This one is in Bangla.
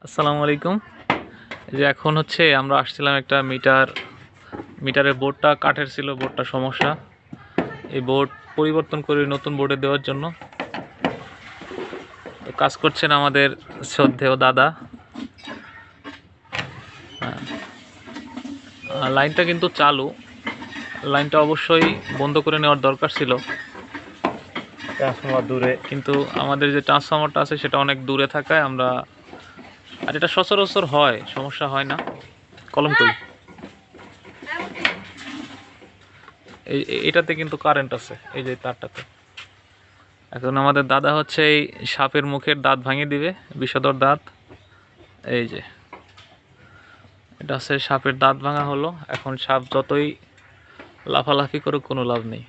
আসসালামু আলাইকুম। এই যে এখন হচ্ছে আমরা আসছিলাম একটা মিটারের বোর্ডটা কাঠের ছিল, বোর্ডটা সমস্যা। এই বোর্ড পরিবর্তন করে নতুন বোর্ডে দেওয়ার জন্য তো কাজ করছেন আমাদের শ্রদ্ধেয় দাদা। লাইনটা কিন্তু চালু, লাইনটা অবশ্যই বন্ধ করে নেওয়ার দরকার ছিল, ট্রান্সফরমার দূরে। কিন্তু আমাদের যে ট্রান্সফরমারটা আছে সেটা অনেক দূরে থাকায় আমরা, আর এটা সচরাচর হয়, সমস্যা হয় না। কলম কই? এটাতে কিন্তু কারেন্ট আছে, এই যে তারটাতে। এখন আমাদের দাদা হচ্ছে এই সাপের মুখের দাঁত ভাঙিয়ে দিবে, বিষধর দাঁত। এই যে এটা হচ্ছে সাপের দাঁত ভাঙা হলো। এখন সাপ যতই লাফালাফি করুক কোনো লাভ নেই।